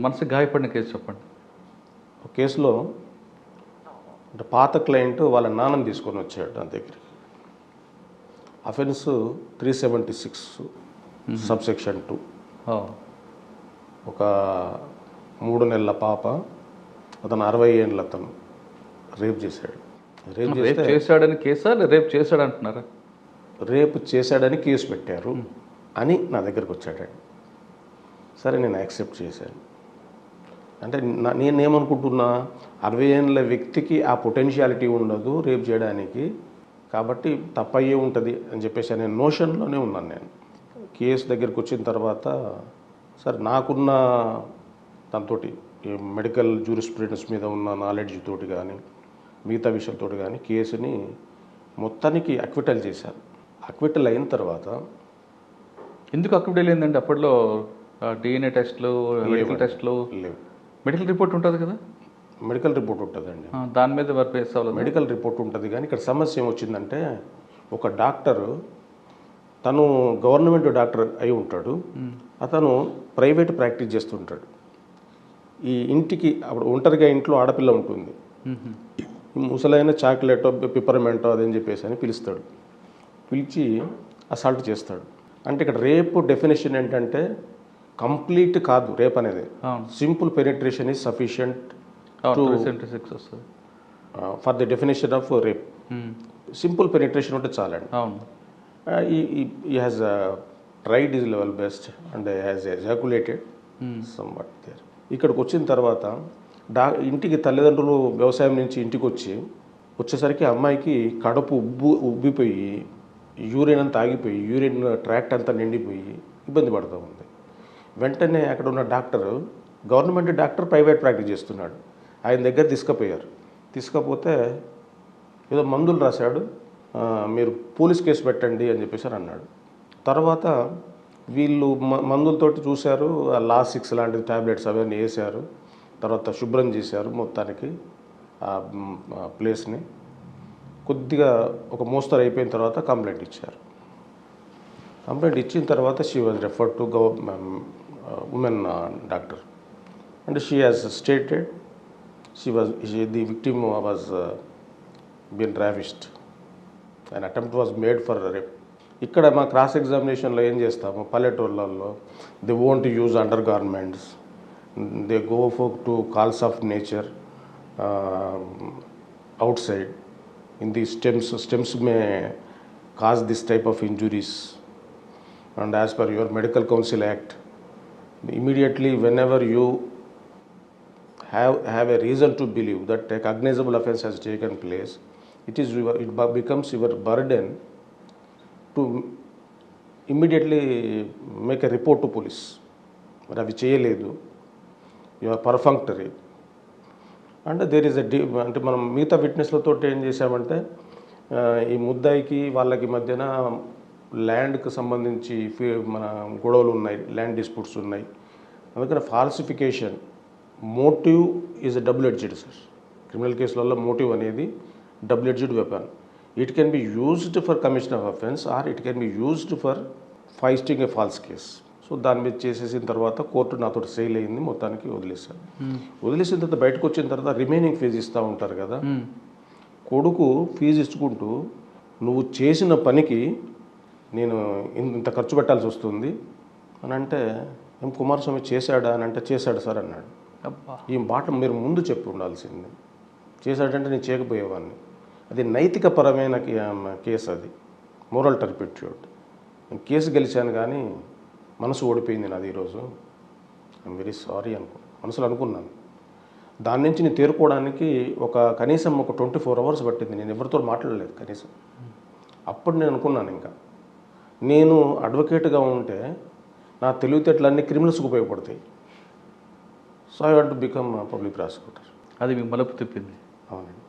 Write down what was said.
మనసు గాయపడిన కేసు చెప్పండి. ఒక కేసులో అంటే పాత క్లయింట్ వాళ్ళ నాన్నని తీసుకొని వచ్చాడు నా దగ్గరికి. Offence 376 subsection 2. ఒక 3 నెలల పాప, అతను 60 ఏళ్ళ అతను రేప్ చేశాడు. రేప్ చేశాడని కేసా, రేప్ చేశాడు అంటున్నారా? రేపు చేశాడని కేసు పెట్టారు అని నా దగ్గరకు వచ్చాడండి. సరే, నేను యాక్సెప్ట్ చేశాను. అంటే నేనేమనుకుంటున్నా, 60 ఏళ్ళ వ్యక్తికి ఆ పొటెన్షియాలిటీ ఉండదు రేపు చేయడానికి, కాబట్టి తప్పయ్యే ఉంటుంది అని చెప్పేసి నేను నోషన్లోనే ఉన్నాను. నేను కేసు దగ్గరికి వచ్చిన తర్వాత సరే, నాకున్న దాంతో మెడికల్ జ్యూరిస్ప్రుడెన్స్ మీద ఉన్న నాలెడ్జ్ తోటి కానీ మిగతా విషయాలతో కానీ కేసుని మొత్తానికి అక్విటల్ చేశారు. అక్విటల్ అయిన తర్వాత ఎందుకు అక్విటల్ అయిందండి? అప్పట్లో DNA టెస్ట్లు, మెడికల్ టెస్ట్లు లేవు. మెడికల్ రిపోర్ట్ ఉంటుంది కదా? మెడికల్ రిపోర్ట్ ఉంటుందండి, దాని మీద వర్పేస్ అవ్వలేదు. మెడికల్ రిపోర్ట్ ఉంటుంది. కానీ ఇక్కడ సమస్య ఏమొచ్చిందంటే, ఒక డాక్టరు తను గవర్నమెంట్ డాక్టర్ అయి ఉంటాడు, అతను ప్రైవేట్ ప్రాక్టీస్ చేస్తుంటాడు. ఈ ఇంటికి అప్పుడు ఒంటరిగా ఇంట్లో ఆడపిల్ల ఉంటుంది, ముసలైన చాక్లెటో పిప్పర్మెంటో అదని చెప్పేసి అని పిలుస్తాడు. పిలిచి అసాల్ట్ చేస్తాడు. అంటే ఇక్కడ రేపు డెఫినేషన్ ఏంటంటే కంప్లీట్ కాదు రేప్ అనేది. Simple penetration is sufficient for the definition of rape. Simple penetration ఉంటే చాలండి. He has tried his level best and has ejaculated somewhat there. ఇక్కడికి వచ్చిన తర్వాత ఇంటికి తల్లిదండ్రులు వ్యవసాయం నుంచి ఇంటికి వచ్చేసరికి అమ్మాయికి కడుపు ఉబ్బిపోయి యూరిన్ అంతా ఆగిపోయి యూరిన్ ట్రాక్ట్ అంతా నిండిపోయి ఇబ్బంది పడుతూ ఉంది. వెంటనే అక్కడ ఉన్న doctor, government doctor private practice చేస్తున్నాడు, ఆయన దగ్గర తీసుకుపోయారు. తీసుకపోతే ఏదో మందులు రాశాడు, మీరు పోలీస్ కేసు పెట్టండి అని చెప్పేసి అన్నాడు. తర్వాత వీళ్ళు మందులతోటి చూశారు, లాసిక్స్ లాంటి ట్యాబ్లెట్స్ అవన్నీ వేశారు. తర్వాత శుభ్రం చేశారు మొత్తానికి ఆ ప్లేస్ని. కొద్దిగా ఒక మోస్తరు అయిపోయిన తర్వాత కంప్లైంట్ ఇచ్చారు. కంప్లైంట్ ఇచ్చిన తర్వాత she was referred to women doctor and she has stated the victim was been ravished and attempt was made for rape. ఇక్కడ మా క్రాస్ ఎగ్జామినేషన్లో ఏం చేస్తాము, పల్లెటూళ్ళల్లో they won't use undergarments, they go for to calls of nature outside in the stems may cause this type of injuries, and as per your medical council act, immediately whenever you have a reason to believe that a cognizable offense has taken place, it becomes your burden to immediately make a report to police. But avi cheyaledu, you are perfunctory. అంటే there is అంటే మనం మిగతా విట్నెస్లతో ఏం చేసామంటే, ఈ ముద్దాయికి వాళ్ళకి మధ్యన ల్యాండ్కి సంబంధించి మన గొడవలు ఉన్నాయి, ల్యాండ్ డిస్ప్యూట్స్ ఉన్నాయి. అందుకని falsification motive is a double edged sir. Criminal కేసులలో మోటివ్ అనేది double edged weapon. It can be used for commission of offence or it can be used for foisting a false case. So దాని మీద చేసేసిన తర్వాత court నాతో SAIL అయింది, మొత్తానికి వదిలేశాను. వదిలేసిన తర్వాత బయటకు వచ్చిన తర్వాత రిమైనింగ్ ఫీజు ఇస్తూ ఉంటారు కదా, కొడుకు ఫీజు ఇచ్చుకుంటూ నువ్వు చేసిన పనికి నేను ఇంత ఖర్చు పెట్టాల్సి వస్తుంది అని అంటే, ఏం కుమారస్వామి చేశాడా అని అంటే, చేశాడు సార్ అన్నాడు. ఈ మాట మీరు ముందు చెప్పి ఉండాల్సింది. చేశాడంటే నేను చేయకపోయేవాడిని. అది నైతికపరమైన కేసు, అది మోరల్ టర్పిట్యూడ్. నేను కేసు గెలిచాను కానీ మనసు ఓడిపోయింది నాది ఈరోజు. ఐఎమ్ వెరీ సారీ మనసులో అనుకున్నాను. దాని నుంచి నేను తేరుకోవడానికి కనీసం ఒక 24 hours పట్టింది. నేను ఎవరితో మాట్లాడలేదు కనీసం. అప్పుడు నేను అనుకున్నాను, ఇంకా నేను అడ్వకేట్గా ఉంటే నా తెలివితేటలన్నీ క్రిమినల్స్కి ఉపయోగపడతాయి. So I want to become public prosecutor. అది మీ మలుపు తిప్పింది. అవునండి.